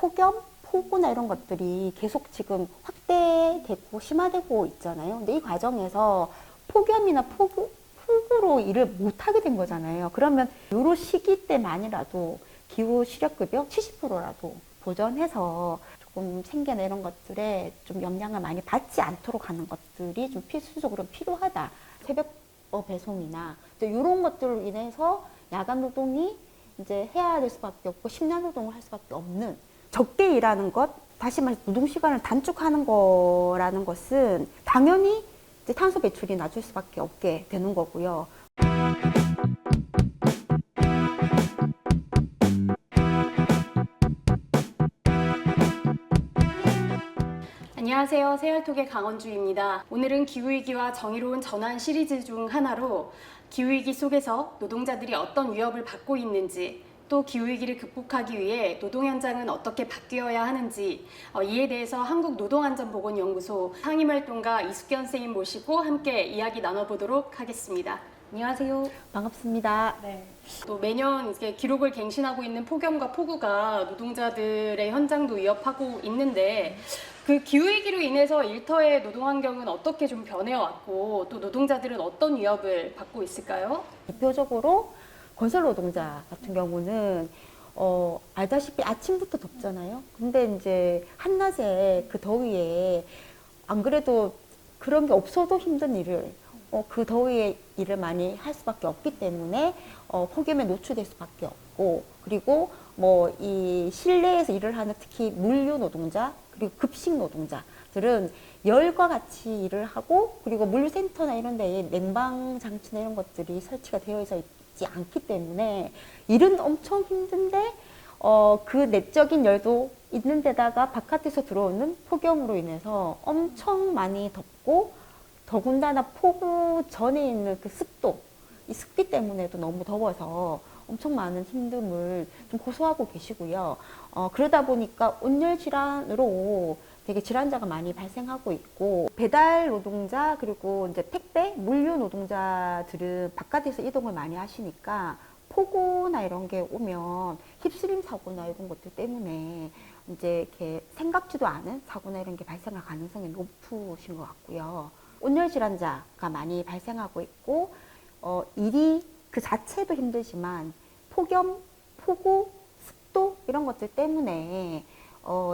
폭염, 폭우나 이런 것들이 계속 지금 확대되고 심화되고 있잖아요. 근데 이 과정에서 폭염이나 폭우로 일을 못하게 된 거잖아요. 그러면 요 시기 때만이라도 기후 시력급여 70%라도 보전해서 조금 생계나 이런 것들에 좀 영향을 많이 받지 않도록 하는 것들이 좀 필수적으로 필요하다. 새벽 배송이나 이런 것들로 인해서 야간 노동이 이제 해야 될 수밖에 없고 심야 노동을 할 수밖에 없는, 적게 일하는 것, 다시 말해서 노동 시간을 단축하는 거라는 것은 당연히 이제 탄소 배출이 낮을 수밖에 없게 되는 거고요. 안녕하세요. 새알톡의 강원주입니다. 오늘은 기후위기와 정의로운 전환 시리즈 중 하나로 기후위기 속에서 노동자들이 어떤 위협을 받고 있는지, 또 기후위기를 극복하기 위해 노동 현장은 어떻게 바뀌어야 하는지, 이에 대해서 한국노동안전보건연구소 상임활동가 이숙견 선생님 모시고 함께 이야기 나눠보도록 하겠습니다. 안녕하세요. 반갑습니다. 네. 또 매년 이제 기록을 갱신하고 있는 폭염과 폭우가 노동자들의 현장도 위협하고 있는데, 그 기후위기로 인해서 일터의 노동 환경은 어떻게 좀 변해왔고, 또 노동자들은 어떤 위협을 받고 있을까요? 대표적으로 건설 노동자 같은 경우는 알다시피 아침부터 덥잖아요. 근데 이제 한낮에 그 더위에 안 그래도 그런 게 없어도 힘든 일을 그 더위에 일을 많이 할 수밖에 없기 때문에 폭염에 노출될 수밖에 없고, 그리고 뭐 이 실내에서 일을 하는 특히 물류 노동자 그리고 급식 노동자들은 열과 같이 일을 하고, 그리고 물류센터나 이런 데에 냉방 장치나 이런 것들이 설치가 되어 있지 않기 때문에 일은 엄청 힘든데 그 내적인 열도 있는 데다가 바깥에서 들어오는 폭염으로 인해서 엄청 많이 덥고, 더군다나 폭우 전에 있는 그 습도, 이 습기 때문에도 너무 더워서 엄청 많은 힘듦을 좀 고소하고 계시고요. 그러다 보니까 온열 질환으로 되게 질환자가 많이 발생하고 있고, 배달 노동자 그리고 이제 택배, 물류 노동자들은 바깥에서 이동을 많이 하시니까 폭우나 이런 게 오면 휩쓸림 사고나 이런 것들 때문에 이제 이렇게 생각지도 않은 사고나 이런 게 발생할 가능성이 높으신 것 같고요. 온열 질환자가 많이 발생하고 있고, 일이 그 자체도 힘들지만 폭염, 폭우, 습도 이런 것들 때문에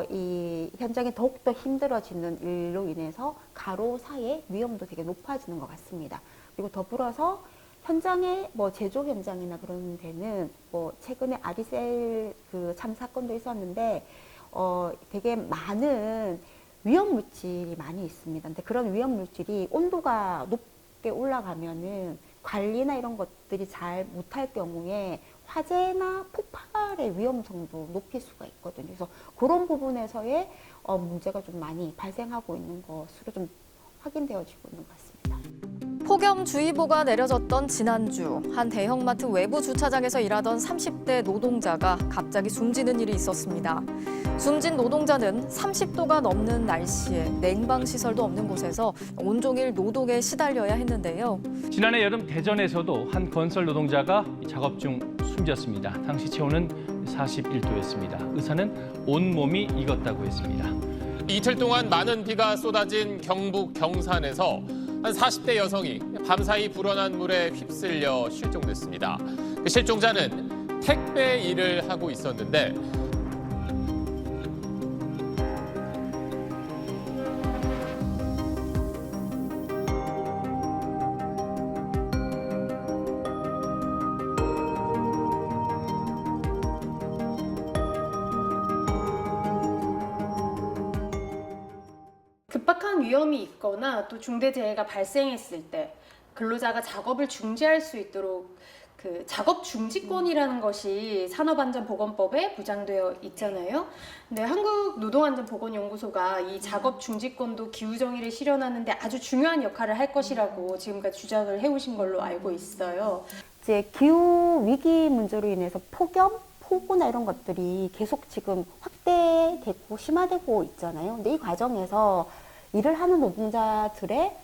이 현장이 더욱더 힘들어지는 일로 인해서 가로 사의 위험도 되게 높아지는 것 같습니다. 그리고 더불어서 현장에 뭐 제조 현장이나 그런 데는 뭐 최근에 아리셀 그 참 사건도 있었는데 되게 많은 위험 물질이 많이 있습니다. 근데 그런 위험 물질이 온도가 높게 올라가면은 관리나 이런 것들이 잘 못할 경우에 화재나 폭발의 위험성도 높일 수가 있거든요. 그래서 그런 부분에서의 문제가 좀 많이 발생하고 있는 것으로 좀 확인되어지고 있는 것 같습니다. 폭염주의보가 내려졌던 지난주, 한 대형마트 외부 주차장에서 일하던 30대 노동자가 갑자기 숨지는 일이 있었습니다. 숨진 노동자는 30도가 넘는 날씨에 냉방시설도 없는 곳에서 온종일 노동에 시달려야 했는데요. 지난해 여름 대전에서도 한 건설 노동자가 작업 중 숨졌습니다. 당시 체온은 41도였습니다. 의사는 온몸이 익었다고 했습니다. 이틀 동안 많은 비가 쏟아진 경북 경산에서 한 40대 여성이 밤사이 불어난 물에 휩쓸려 실종됐습니다. 그 실종자는 택배 일을 하고 있었는데 급박한 위험이 있거나 또 중대재해가 발생했을 때 근로자가 작업을 중지할 수 있도록 그 작업 중지권이라는 것이 산업안전보건법에 부장되어 있잖아요. 근데 한국노동안전보건연구소가 이 작업 중지권도 기후정의를 실현하는 데 아주 중요한 역할을 할 것이라고 지금까지 주장을 해오신 걸로 알고 있어요. 이제 기후 위기 문제로 인해서 폭염, 폭우나 이런 것들이 계속 지금 확대되고 심화되고 있잖아요. 근데 이 과정에서 일을 하는 노동자들의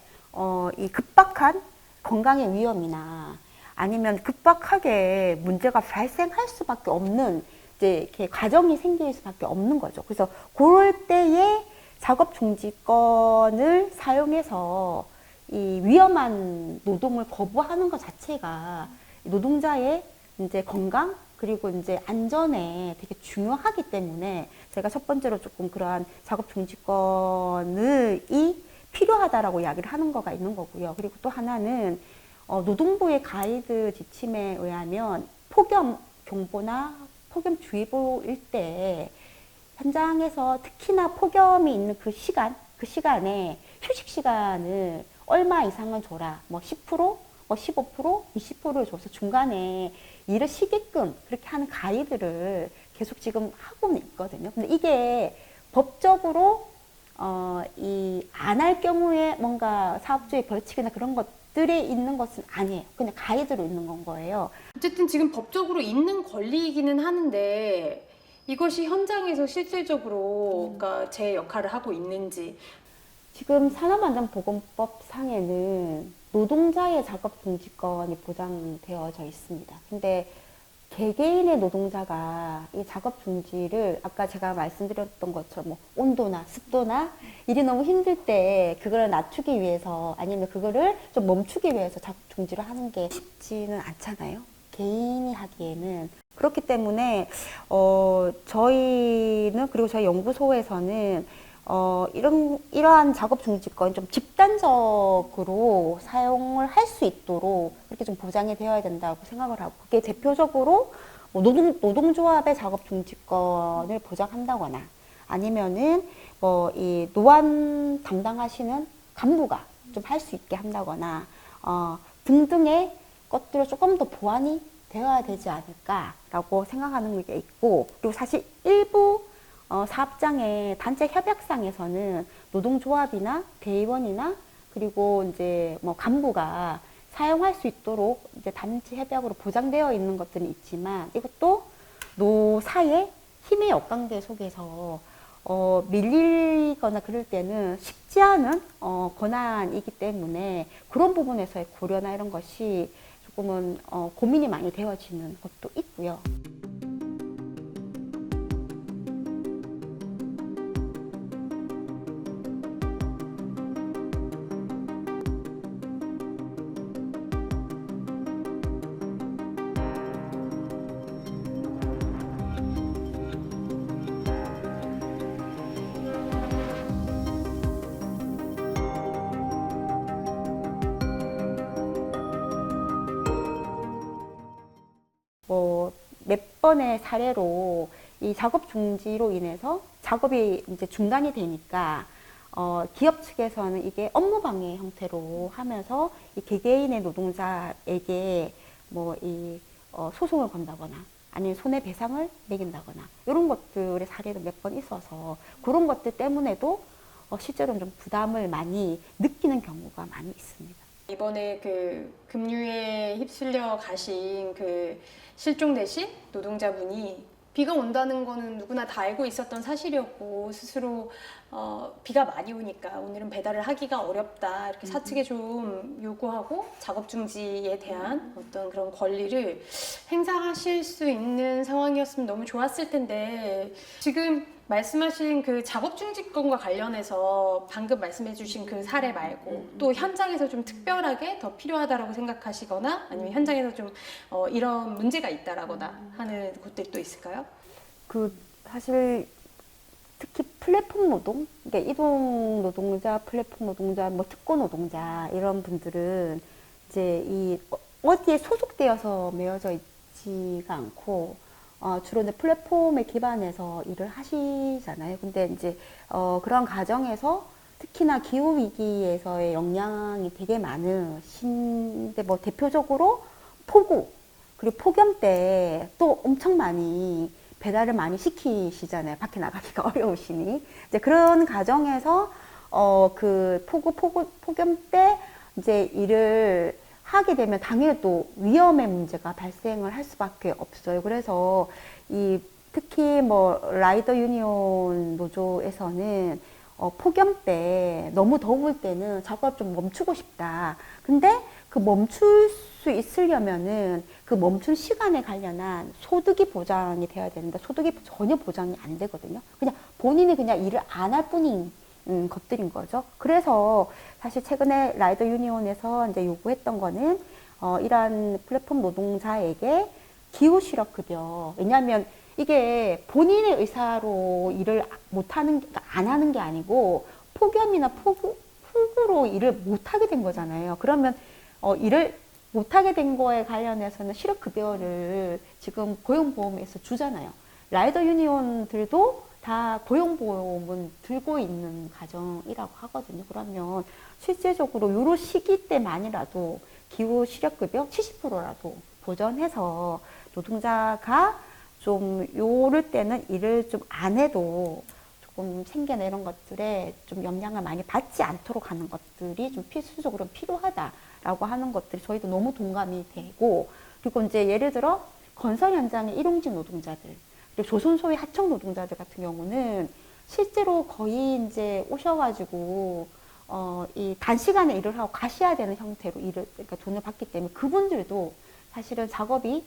이 급박한 건강의 위험이나 아니면 급박하게 문제가 발생할 수밖에 없는 이제 이렇게 과정이 생길 수밖에 없는 거죠. 그래서 그럴 때에 작업 중지권을 사용해서 이 위험한 노동을 거부하는 것 자체가 노동자의 이제 건강 그리고 이제 안전에 되게 중요하기 때문에 제가 첫 번째로 조금 그러한 작업 중지권이 필요하다라고 이야기를 하는 거가 있는 거고요. 그리고 또 하나는 노동부의 가이드 지침에 의하면 폭염 경보나 폭염주의보일 때 현장에서 특히나 폭염이 있는 그 시간에 휴식 시간을 얼마 이상은 줘라. 뭐 10%, 뭐 15%, 20%를 줘서 중간에 일을 쉬게끔 그렇게 하는 가이드를 계속 지금 하고는 있거든요. 근데 이게 법적으로 안 할 경우에 뭔가 사업주의 벌칙이나 그런 것들이 있는 것은 아니에요. 그냥 가이드로 있는 건 거예요. 어쨌든 지금 법적으로 있는 권리이기는 하는데 이것이 현장에서 실질적으로 그러니까 제 역할을 하고 있는지. 지금 산업안전보건법 상에는 노동자의 작업 중지권이 보장되어져 있습니다. 근데 개개인의 노동자가 이 작업 중지를 아까 제가 말씀드렸던 것처럼 뭐 온도나 습도나 일이 너무 힘들 때 그걸 낮추기 위해서 아니면 그거를 좀 멈추기 위해서 작업 중지를 하는 게 쉽지는 않잖아요. 개인이 하기에는. 그렇기 때문에 저희는 그리고 저희 연구소에서는 이러한 작업 중지권 좀 집단적으로 사용을 할 수 있도록 이렇게 좀 보장이 되어야 된다고 생각을 하고, 그게 대표적으로 뭐 노동조합의 작업 중지권을 보장한다거나 아니면은 뭐 이 노안 담당하시는 간부가 좀 할 수 있게 한다거나 등등의 것들을 조금 더 보완이 되어야 되지 않을까라고 생각하는 게 있고, 그리고 사실 일부 사업장의 단체 협약상에서는 노동조합이나 대의원이나 그리고 이제 뭐 간부가 사용할 수 있도록 이제 단체 협약으로 보장되어 있는 것들은 있지만, 이것도 노사의 힘의 역관계 속에서 밀리거나 그럴 때는 쉽지 않은 권한이기 때문에 그런 부분에서의 고려나 이런 것이 조금은 고민이 많이 되어지는 것도 있고요. 몇 번의 사례로 이 작업 중지로 인해서 작업이 이제 중단이 되니까 기업 측에서는 이게 업무 방해 형태로 하면서 이 개개인의 노동자에게 뭐 이 소송을 건다거나 아니면 손해배상을 매긴다거나 이런 것들의 사례도 몇 번 있어서 그런 것들 때문에도 실제로는 좀 부담을 많이 느끼는 경우가 많이 있습니다. 이번에 그 급류에 휩쓸려 가신 그 실종되신 노동자분이 비가 온다는 거는 누구나 다 알고 있었던 사실이었고, 스스로 비가 많이 오니까 오늘은 배달을 하기가 어렵다 이렇게 사측에 좀 요구하고 작업 중지에 대한 어떤 그런 권리를 행사하실 수 있는 상황이었으면 너무 좋았을 텐데, 지금 말씀하신 그 작업 중지권과 관련해서 방금 말씀해 주신 그 사례 말고 또 현장에서 좀 특별하게 더 필요하다라고 생각하시거나 아니면 현장에서 좀 이런 문제가 있다라거나 하는 곳들도 있을까요? 사실 특히 플랫폼 노동, 그러니까 이동 노동자, 플랫폼 노동자, 뭐 특고 노동자 이런 분들은 이제 이 어디에 소속되어서 매여져 있지가 않고 주로 이제 플랫폼에 기반해서 일을 하시잖아요. 근데 이제 그런 과정에서 특히나 기후 위기에서의 영향이 되게 많으신데, 뭐 대표적으로 폭우 그리고 폭염 때 또 엄청 많이 배달을 많이 시키시잖아요. 밖에 나가기가 어려우시니. 이제 그런 과정에서 그 폭염 때 이제 일을 하게 되면 당연히 또 위험의 문제가 발생을 할 수밖에 없어요. 그래서 특히 뭐 라이더 유니온 노조에서는 폭염 때 너무 더울 때는 작업 좀 멈추고 싶다. 근데 그 멈출 수 있으려면은 그 멈춘 시간에 관련한 소득이 보장이 돼야 되는데 소득이 전혀 보장이 안 되거든요. 그냥 본인이 그냥 일을 안 할 뿐인 것들인 거죠. 그래서 사실 최근에 라이더 유니온에서 이제 요구했던 거는 이러한 플랫폼 노동자에게 기후 실업 급여. 왜냐하면 이게 본인의 의사로 일을 못하는, 그러니까 안 하는 게 아니고 폭염이나 폭우로 일을 못하게 된 거잖아요. 그러면 일을 못하게 된 거에 관련해서는 실업급여를 지금 고용보험에서 주잖아요. 라이더 유니온들도 다 고용보험은 들고 있는 가정이라고 하거든요. 그러면 실제적으로 요런 시기 때만이라도 기후 실업급여 70%라도 보전해서 노동자가 좀 요럴 때는 일을 좀 안 해도 조금 생계나 이런 것들에 좀 영향을 많이 받지 않도록 하는 것들이 좀 필수적으로 필요하다라고 하는 것들이 저희도 너무 동감이 되고, 그리고 이제 예를 들어 건설 현장의 일용직 노동자들, 그리고 조선소의 하청 노동자들 같은 경우는 실제로 거의 이제 오셔가지고 이 단시간에 일을 하고 가셔야 되는 형태로 그러니까 돈을 받기 때문에 그분들도 사실은 작업이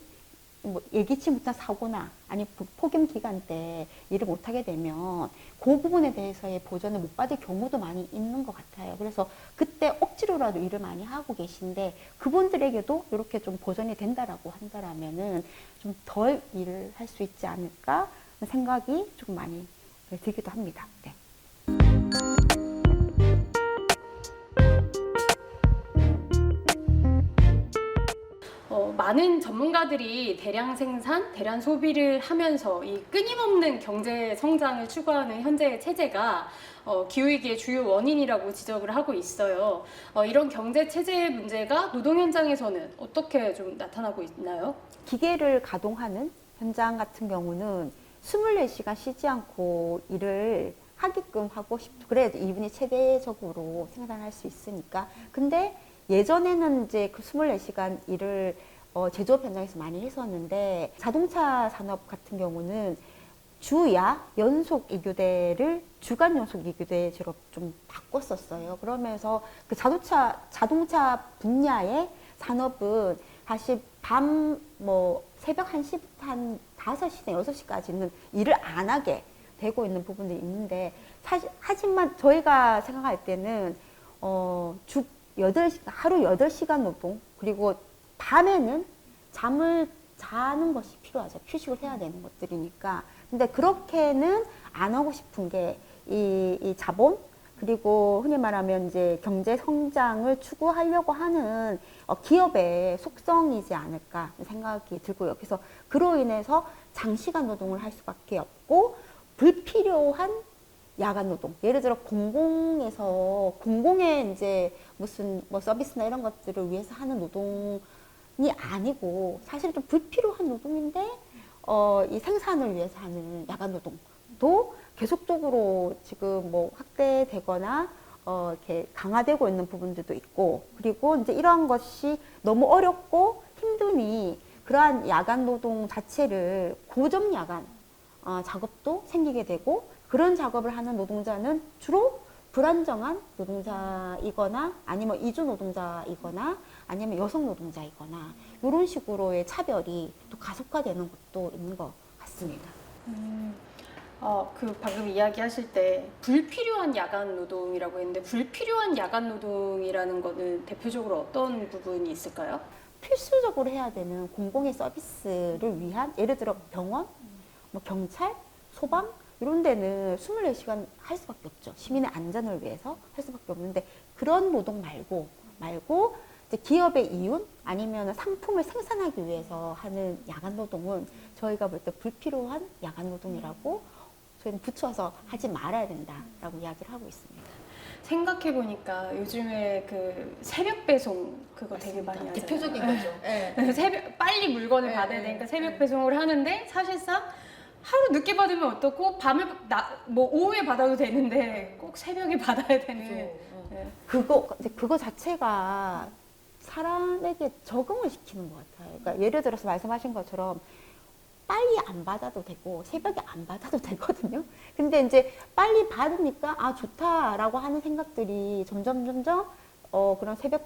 뭐 예기치 못한 사고나 아니 폭염 기간 때 일을 못하게 되면 그 부분에 대해서의 보전을 못 받을 경우도 많이 있는 것 같아요. 그래서 그때 억지로라도 일을 많이 하고 계신데 그분들에게도 이렇게 좀 보전이 된다라고 한다라면은 좀 덜 일을 할 수 있지 않을까 생각이 조금 많이 들기도 합니다. 네. 많은 전문가들이 대량 생산, 대량 소비를 하면서 이 끊임없는 경제 성장을 추구하는 현재의 체제가 기후위기의 주요 원인이라고 지적을 하고 있어요. 이런 경제 체제의 문제가 노동 현장에서는 어떻게 좀 나타나고 있나요? 기계를 가동하는 현장 같은 경우는 24시간 쉬지 않고 일을 하게끔 하고 그래야 이분이 최대적으로 생산할 수 있으니까. 근데 예전에는 이제 그 24시간 일을 제조업 현장에서 많이 했었는데 자동차 산업 같은 경우는 주야 연속 이교대를 주간 연속 이교대제로 좀 바꿨었어요. 그러면서 그 자동차 분야의 산업은 사실 밤 뭐 새벽 1시부터 한 5시나 6시까지는 일을 안 하게 되고 있는 부분들이 있는데 하지만 저희가 생각할 때는 주 8시간, 하루 8시간 노동, 그리고 밤에는 잠을 자는 것이 필요하죠. 휴식을 해야 되는 것들이니까. 근데 그렇게는 안 하고 싶은 게 이 자본, 그리고 흔히 말하면 이제 경제 성장을 추구하려고 하는 기업의 속성이지 않을까 생각이 들고요. 그래서 그로 인해서 장시간 노동을 할 수밖에 없고 불필요한 야간 노동. 예를 들어 공공의 이제 무슨 뭐 서비스나 이런 것들을 위해서 하는 노동이 아니고 사실 좀 불필요한 노동인데 이 생산을 위해서 하는 야간 노동도 계속적으로 지금 뭐 확대되거나 이렇게 강화되고 있는 부분들도 있고, 그리고 이제 이러한 것이 너무 어렵고 힘드니 그러한 야간 노동 자체를 고점 야간 작업도 생기게 되고, 그런 작업을 하는 노동자는 주로 불안정한 노동자이거나 아니면 이주 노동자이거나 아니면 여성 노동자이거나 이런 식으로의 차별이 또 가속화되는 것도 있는 것 같습니다. 그 방금 이야기하실 때 불필요한 야간 노동이라고 했는데 불필요한 야간 노동이라는 거는 대표적으로 어떤 부분이 있을까요? 필수적으로 해야 되는 공공의 서비스를 위한, 예를 들어 병원, 뭐 경찰, 소방 이런 데는 24시간 할 수밖에 없죠. 시민의 안전을 위해서 할 수밖에 없는데 그런 노동 말고 이제 기업의 이윤 아니면 상품을 생산하기 위해서 하는 야간 노동은 저희가 볼 때 불필요한 야간 노동이라고 저희는 붙여서 하지 말아야 된다라고 이야기를 하고 있습니다. 생각해 보니까 요즘에 그 새벽 배송 그거 되게 많이 하잖아요. 대표적인 거죠. 네. 새벽 빨리 물건을 네, 받아야 네, 되니까 네. 새벽 배송을 하는데 사실상 하루 늦게 받으면 어떻고 밤에 뭐 오후에 받아도 되는데 꼭 새벽에 받아야 되는. 네. 그거 자체가 사람에게 적응을 시키는 것 같아요. 그러니까 예를 들어서 말씀하신 것처럼 빨리 안 받아도 되고 새벽에 안 받아도 되거든요. 근데 이제 빨리 받으니까 아 좋다라고 하는 생각들이 점점 그런 새벽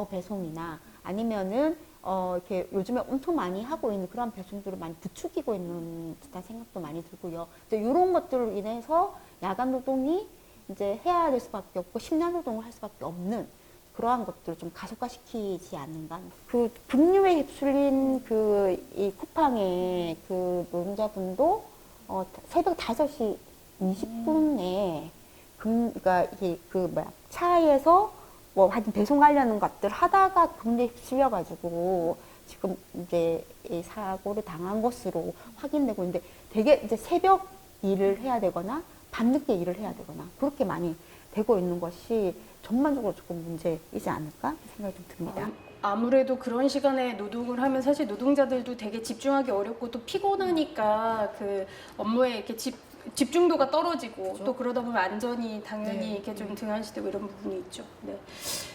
배송이나 아니면은 이렇게 요즘에 엄청 많이 하고 있는 그런 배송들을 많이 부추기고 있는 듯한 생각도 많이 들고요. 이런 것들로 인해서 야간 노동이 이제 해야 될 수밖에 없고 심야 노동을 할 수밖에 없는 그러한 것들을 좀 가속화시키지 않는가. 그 급류에 휩쓸린 이 쿠팡의 그 노동자분도 새벽 5시 20분에 그러니까 이게 차에서 뭐 하여튼 배송하려는 것들 하다가 급류에 휩쓸려가지고 지금 이제 이 사고를 당한 것으로 확인되고 있는데 되게 이제 새벽 일을 해야 되거나 밤늦게 일을 해야 되거나 그렇게 많이 되고 있는 것이 전반적으로 조금 문제이지 않을까 생각이 좀 듭니다. 아무래도 그런 시간에 노동을 하면 사실 노동자들도 되게 집중하기 어렵고 또 피곤하니까 그 업무에 이렇게 집중도가 떨어지고 그렇죠. 또 그러다 보면 안전이 당연히 네. 이렇게 좀 등한시되고 이런 부분이 있죠. 네.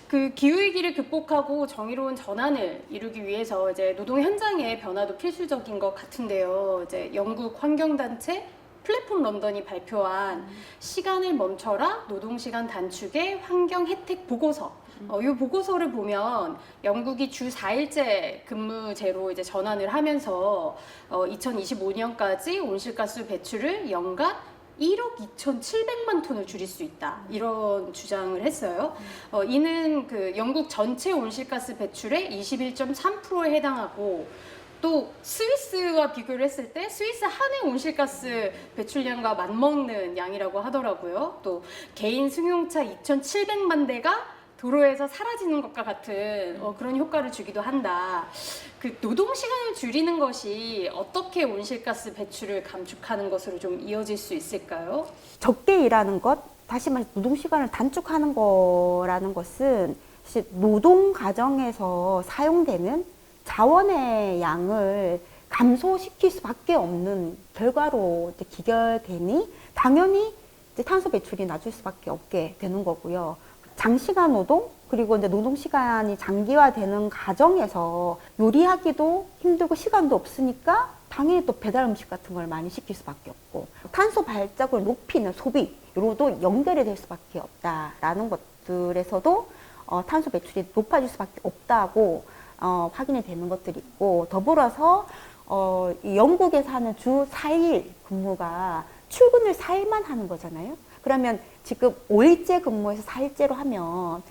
그 기후위기를 극복하고 정의로운 전환을 이루기 위해서 이제 노동 현장의 변화도 필수적인 것 같은데요. 이제 영국 환경단체 플랫폼 런던이 발표한 시간을 멈춰라 노동시간 단축의 환경 혜택 보고서. 이 보고서를 보면 영국이 주 4일제 근무제로 이제 전환을 하면서 2025년까지 온실가스 배출을 연간 1억 2,700만 톤을 줄일 수 있다. 이런 주장을 했어요. 이는 그 영국 전체 온실가스 배출의 21.3%에 해당하고 또 스위스와 비교를 했을 때 스위스 한 해 온실가스 배출량과 맞먹는 양이라고 하더라고요. 또 개인 승용차 2,700만 대가 도로에서 사라지는 것과 같은 그런 효과를 주기도 한다. 그 노동 시간을 줄이는 것이 어떻게 온실가스 배출을 감축하는 것으로 좀 이어질 수 있을까요? 적게 일하는 것, 다시 말해 노동 시간을 단축하는 거라는 것은 사실 노동 과정에서 사용되는 자원의 양을 감소시킬 수밖에 없는 결과로 이제 기결되니 당연히 이제 탄소 배출이 낮을 수밖에 없게 되는 거고요. 장시간 노동 그리고 이제 노동 시간이 장기화되는 과정에서 요리하기도 힘들고 시간도 없으니까 당연히 또 배달 음식 같은 걸 많이 시킬 수밖에 없고 탄소 발자국을 높이는 소비로도 연결이 될 수밖에 없다라는 것들에서도 탄소 배출이 높아질 수밖에 없다고 확인이 되는 것들이 있고 더불어서 이 영국에서 하는 주 4일 근무가 출근을 4일만 하는 거잖아요. 그러면 지금 5일째 근무에서 4일째로 하면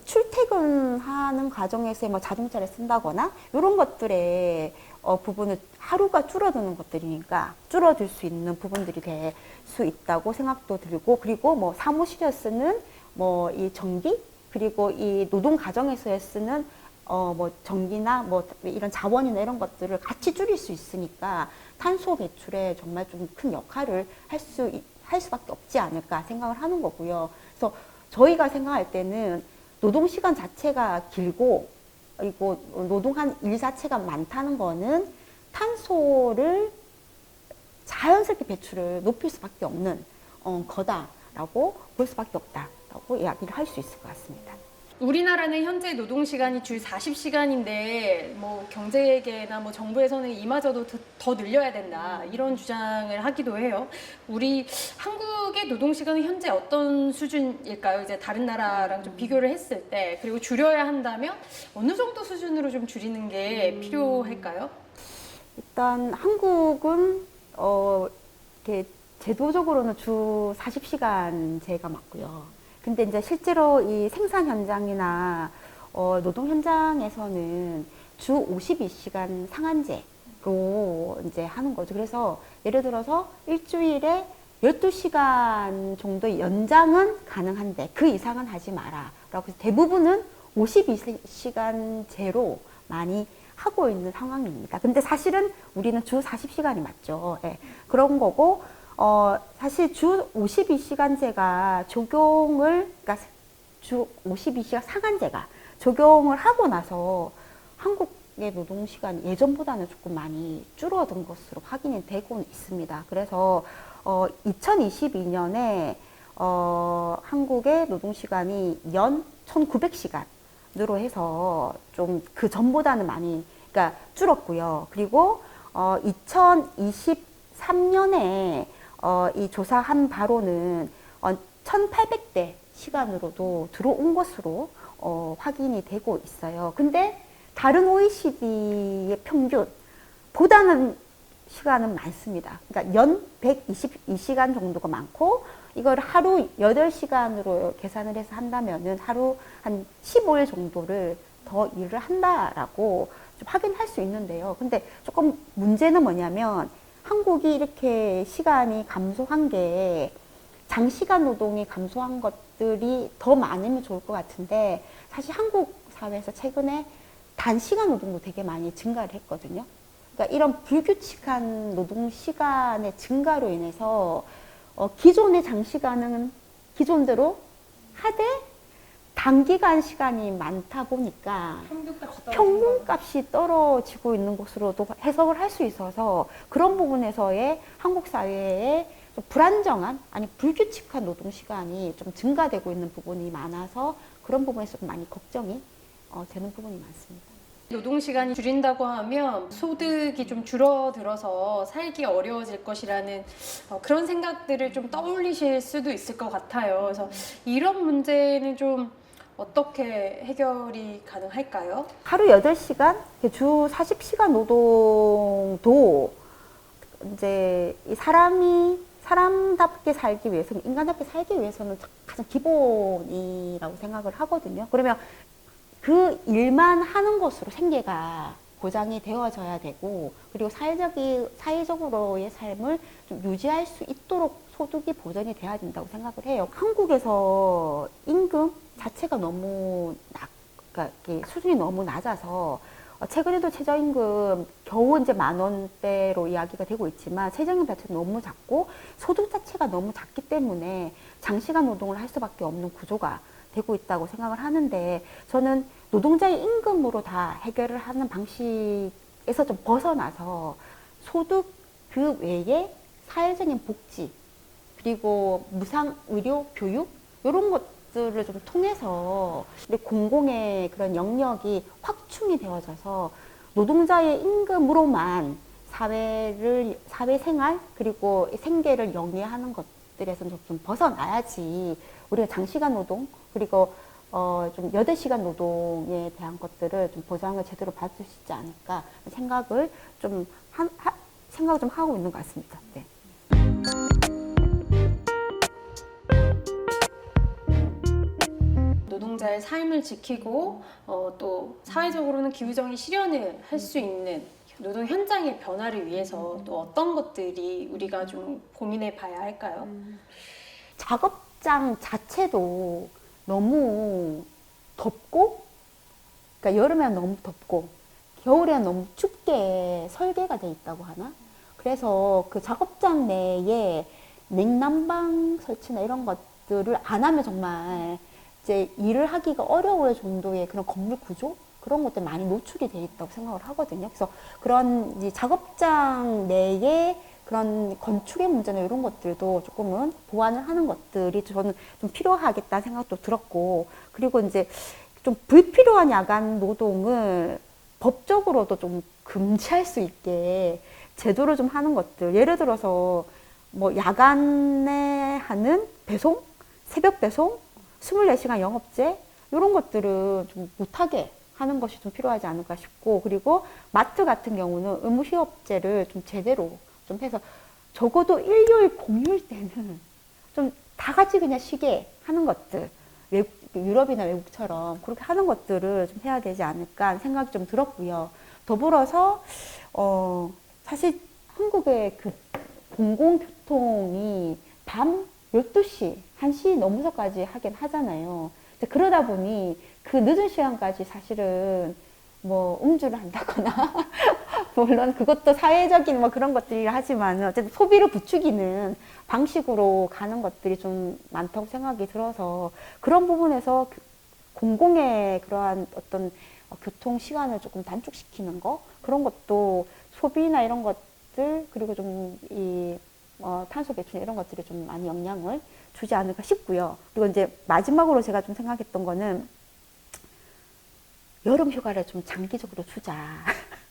출퇴근하는 과정에서 뭐 자동차를 쓴다거나 이런 것들의 부분을 하루가 줄어드는 것들이니까 줄어들 수 있는 부분들이 될 수 있다고 생각도 들고 그리고 뭐 사무실에 쓰는 뭐 이 전기 그리고 이 노동 과정에서 쓰는 뭐 전기나 뭐 이런 자원이나 이런 것들을 같이 줄일 수 있으니까 탄소 배출에 정말 좀 큰 역할을 할 수밖에 없지 않을까 생각을 하는 거고요. 그래서 저희가 생각할 때는 노동 시간 자체가 길고 그리고 노동한 일 자체가 많다는 거는 탄소를 자연스럽게 배출을 높일 수밖에 없는 거다라고 볼 수밖에 없다라고 이야기를 할 수 있을 것 같습니다. 우리나라는 현재 노동 시간이 주 40시간인데 뭐 경제계나 뭐 정부에서는 이마저도 더 늘려야 된다 이런 주장을 하기도 해요. 우리 한국의 노동 시간은 현재 어떤 수준일까요? 이제 다른 나라랑 좀 비교를 했을 때 그리고 줄여야 한다면 어느 정도 수준으로 좀 줄이는 게 필요할까요? 일단 한국은 이렇게 제도적으로는 주 40시간제가 맞고요. 근데 이제 실제로 이 생산 현장이나 노동 현장에서는 주 52시간 상한제로 이제 하는 거죠. 그래서 예를 들어서 일주일에 12시간 정도 연장은 가능한데 그 이상은 하지 마라. 라고 해서 대부분은 52시간제로 많이 하고 있는 상황입니다. 근데 사실은 우리는 주 40시간이 맞죠. 예, 그런 거고 사실 주 52시간제가 그러니까 주 52시간 상한제가 적용을 하고 나서 한국의 노동시간이 예전보다는 조금 많이 줄어든 것으로 확인이 되고 있습니다. 그래서 2022년에 한국의 노동시간이 연 1900시간으로 해서 좀 그 전보다는 많이 그러니까 줄었고요. 그리고 2023년에 이 조사한 바로는 1800대 시간으로도 들어온 것으로 확인이 되고 있어요. 근데 다른 OECD의 평균보다는 시간은 많습니다. 그러니까 연 122시간 정도가 많고 이걸 하루 8시간으로 계산을 해서 한다면은 하루 한 15일 정도를 더 일을 한다라고 좀 확인할 수 있는데요. 근데 조금 문제는 뭐냐면 한국이 이렇게 시간이 감소한 게 장시간 노동이 감소한 것들이 더 많으면 좋을 것 같은데 사실 한국 사회에서 최근에 단시간 노동도 되게 많이 증가를 했거든요. 그러니까 이런 불규칙한 노동 시간의 증가로 인해서 기존의 장시간은 기존대로 하되 단기간 시간이 많다 보니까 평균값이 떨어지고 있는 것으로도 해석을 할 수 있어서 그런 부분에서의 한국 사회의 좀 불안정한 아니 불규칙한 노동 시간이 좀 증가되고 있는 부분이 많아서 그런 부분에서 좀 많이 걱정이 되는 부분이 많습니다. 노동시간이 줄인다고 하면 소득이 좀 줄어들어서 살기 어려워질 것이라는 그런 생각들을 좀 떠올리실 수도 있을 것 같아요. 그래서 이런 문제는 좀 어떻게 해결이 가능할까요? 하루 8시간, 주 40시간 노동도 이제 이 사람답게 살기 위해서는, 인간답게 살기 위해서는 가장 기본이라고 생각을 하거든요. 그러면 그 일만 하는 것으로 생계가 보장이 되어져야 되고, 그리고 사회적으로의 삶을 좀 유지할 수 있도록 소득이 보전이 돼야 된다고 생각을 해요. 한국에서 임금 자체가 너무 그러니까 수준이 너무 낮아서 최근에도 최저임금 겨우 이제 10,000원대로 이야기가 되고 있지만 최저임금 자체가 너무 작고 소득 자체가 너무 작기 때문에 장시간 노동을 할 수밖에 없는 구조가 되고 있다고 생각을 하는데, 저는 노동자의 임금으로 다 해결을 하는 방식에서 좀 벗어나서 소득 그 외에 사회적인 복지 그리고 무상 의료, 교육 이런 것들을 좀 통해서 공공의 그런 영역이 확충이 되어져서 노동자의 임금으로만 사회생활 그리고 생계를 영위하는 것들에서 좀 벗어나야지 우리가 장시간 노동 그리고 좀 8시간 노동에 대한 것들을 좀 보장을 제대로 받을 수 있지 않을까 생각을 좀 하고 있는 것 같습니다. 네. 노동자의 삶을 지키고 또 사회적으로는 기후정의 실현을 할 수 있는 노동 현장의 변화를 위해서 또 어떤 것들이 우리가 좀 고민해 봐야 할까요? 작업장 자체도 너무 덥고, 그러니까 여름에는 너무 덥고 겨울에는 너무 춥게 설계가 돼 있다고 하나? 그래서 그 작업장 내에 냉난방 설치나 이런 것들을 안 하면 정말 이제 일을 하기가 어려울 정도의 그런 건물 구조? 그런 것들 많이 노출이 돼 있다고 생각을 하거든요. 그래서 그런 이제 작업장 내에 그런 건축의 문제나 이런 것들도 조금은 보완을 하는 것들이 저는 좀 필요하겠다는 생각도 들었고, 그리고 이제 좀 불필요한 야간 노동을 법적으로도 좀 금지할 수 있게 제도를 좀 하는 것들, 예를 들어서 뭐 야간에 하는 배송, 새벽 배송, 24시간 영업제 이런 것들은 좀 못하게 하는 것이 좀 필요하지 않을까 싶고, 그리고 마트 같은 경우는 의무 휴업제를 좀 제대로 좀 해서 적어도 일요일 공휴일 때는 좀 다 같이 그냥 쉬게 하는 것들, 유럽이나 외국처럼 그렇게 하는 것들을 좀 해야 되지 않을까 생각이 좀 들었고요. 더불어서 사실 한국의 그 공공교통이 밤 12시, 1시 넘어서까지 하긴 하잖아요. 그러다 보니 그 늦은 시간까지 사실은 뭐 음주를 한다거나 물론 그것도 사회적인 뭐 그런 것들이라 하지만 어쨌든 소비를 부추기는 방식으로 가는 것들이 좀 많다고 생각이 들어서 그런 부분에서 공공의 그러한 어떤 교통 시간을 조금 단축시키는 거, 그런 것도 소비나 이런 것들 그리고 좀 탄소 배출 이런 것들이 좀 많이 영향을 주지 않을까 싶고요. 그리고 이제 마지막으로 제가 좀 생각했던 거는 여름 휴가를 좀 장기적으로 주자.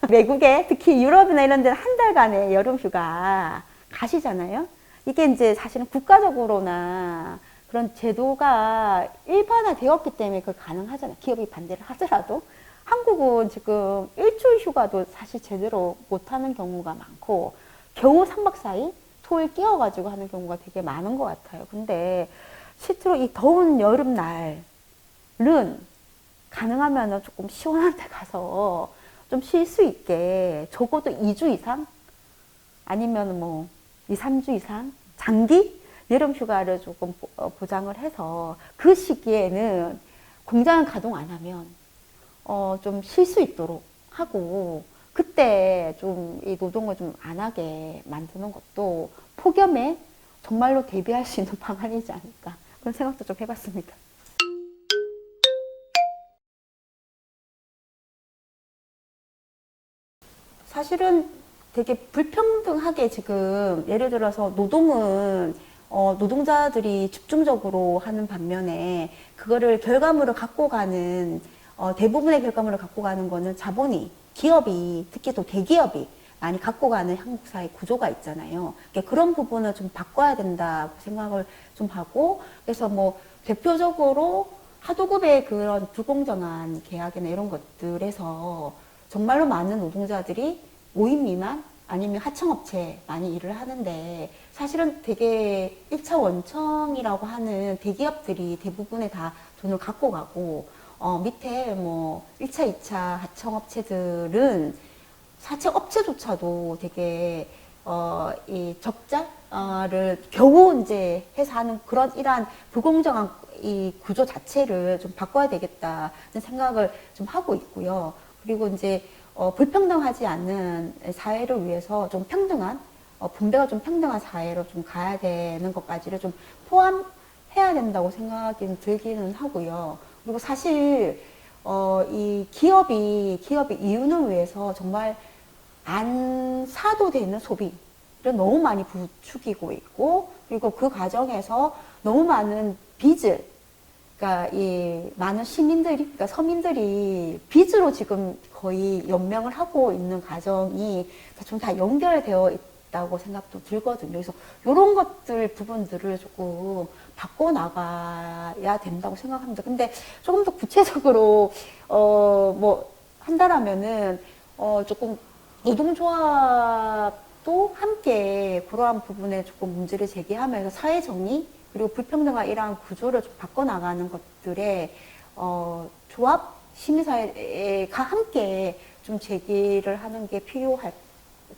외국에 특히 유럽이나 이런 데는 한 달간의 여름 휴가 가시잖아요. 이게 이제 사실은 국가적으로나 그런 제도가 일반화되었기 때문에 그걸 가능하잖아요. 기업이 반대를 하더라도. 한국은 지금 일주일 휴가도 사실 제대로 못하는 경우가 많고 겨우 3박 4일 토일 끼워가지고 하는 경우가 되게 많은 것 같아요. 근데 실제로 이 더운 여름날은 가능하면 조금 시원한 데 가서 좀 쉴 수 있게 적어도 2주 이상 아니면 뭐 2, 3주 이상 장기 여름 휴가를 조금 보장을 해서 그 시기에는 공장을 가동 안 하면 좀 쉴 수 있도록 하고 그때 좀 이 노동을 좀 안 하게 만드는 것도 폭염에 정말로 대비할 수 있는 방안이지 않을까 그런 생각도 좀 해봤습니다. 사실은 되게 불평등하게 지금 예를 들어서 노동은 노동자들이 집중적으로 하는 반면에 그거를 결과물을 갖고 가는 대부분의 결과물을 갖고 가는 거는 자본이 기업이 특히 또 대기업이 많이 갖고 가는 한국 사회 구조가 있잖아요. 그러니까 그런 부분을 좀 바꿔야 된다고 생각을 좀 하고 그래서 뭐 대표적으로 하도급의 그런 불공정한 계약이나 이런 것들에서 정말로 많은 노동자들이 5인 미만 아니면 하청업체 많이 일을 하는데 사실은 되게 1차 원청이라고 하는 대기업들이 대부분의 다 돈을 갖고 가고 밑에 뭐 1차, 2차 하청업체들은 사채업체조차도 되게 이 적자를 겨우 이제 해서 하는 그런 이러한 불공정한 이 구조 자체를 좀 바꿔야 되겠다는 생각을 좀 하고 있고요. 그리고 이제 불평등하지 않는 사회를 위해서 좀 평등한 분배가 좀 평등한 사회로 좀 가야 되는 것까지를 좀 포함해야 된다고 생각이 들기는 하고요. 그리고 사실 이 기업이 이윤을 위해서 정말 안 사도 되는 소비를 너무 많이 부추기고 있고 그리고 그 과정에서 너무 많은 빚을 그러니까 이 많은 시민들이, 그러니까 서민들이 빚으로 지금 거의 연명을 하고 있는 과정이 좀 다 연결되어 있다고 생각도 들거든요. 그래서 이런 것들 부분들을 조금 바꿔 나가야 된다고 생각합니다. 근데 조금 더 구체적으로 뭐 한다라면은 조금 노동조합도 함께 그러한 부분에 조금 문제를 제기하면서 사회 정의 그리고 불평등한 이러한 구조를 좀 바꿔나가는 것들에 조합, 시민사회가 함께 좀 제기를 하는 게 필요하지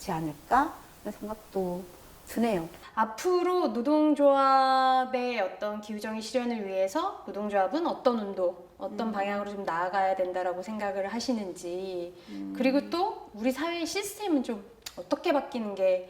않을까 하는 생각도 드네요. 앞으로 노동조합의 어떤 기후정의 실현을 위해서 노동조합은 어떤 운동, 어떤 방향으로 좀 나아가야 된다라고 생각을 하시는지 그리고 또 우리 사회의 시스템은 좀 어떻게 바뀌는 게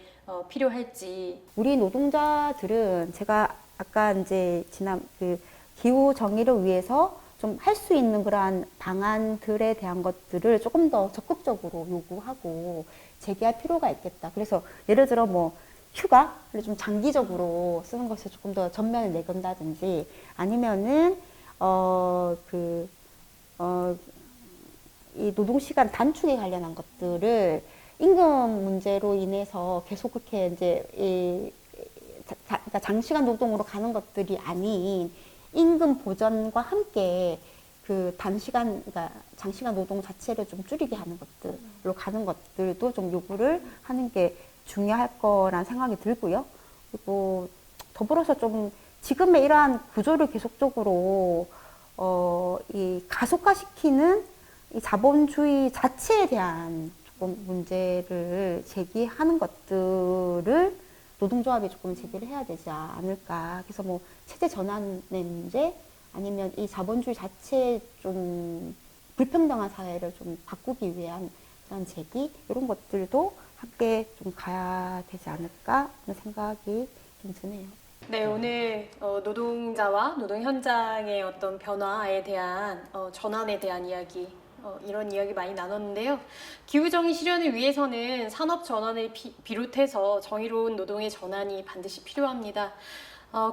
필요할지 우리 노동자들은 제가 아까 이제 지난 그 기후 정의를 위해서 좀 할 수 있는 그러한 방안들에 대한 것들을 조금 더 적극적으로 요구하고 제기할 필요가 있겠다. 그래서 예를 들어 뭐 휴가를 좀 장기적으로 쓰는 것을 조금 더 전면에 내건다든지 아니면은 이 노동시간 단축에 관련한 것들을 임금 문제로 인해서 계속 그렇게 이제 그러니까 장시간 노동으로 가는 것들이 아닌 임금 보전과 함께 그 단시간, 그러니까 장시간 노동 자체를 좀 줄이게 하는 것들로 가는 것들도 좀 요구를 하는 게 중요할 거란 생각이 들고요. 그리고 더불어서 좀 지금의 이러한 구조를 계속적으로 이 가속화시키는 이 자본주의 자체에 대한 조금 문제를 제기하는 것들을 노동조합이 조금 제기를 해야 되지 않을까. 그래서 뭐 체제 전환의 문제 아니면 이 자본주의 자체 좀 불평등한 사회를 좀 바꾸기 위한 그런 제기 이런 것들도 함께 좀 가야 되지 않을까 하는 생각이 좀 드네요. 네, 오늘 노동자와 노동 현장의 어떤 변화에 대한 전환에 대한 이야기 이런 이야기 많이 나눴는데요. 기후정의 실현을 위해서는 산업 전환을 비롯해서 정의로운 노동의 전환이 반드시 필요합니다.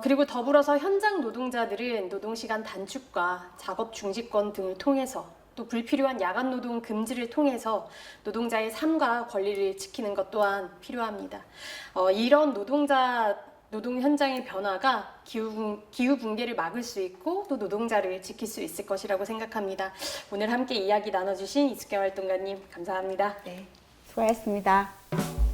그리고 더불어서 현장 노동자들은 노동시간 단축과 작업 중지권 등을 통해서 또 불필요한 야간 노동 금지를 통해서 노동자의 삶과 권리를 지키는 것 또한 필요합니다. 이런 노동자 노동 현장의 변화가 기후 붕괴를 막을 수 있고 또 노동자를 지킬 수 있을 것이라고 생각합니다. 오늘 함께 이야기 나눠주신 이숙경 활동가님 감사합니다. 수고하셨습니다.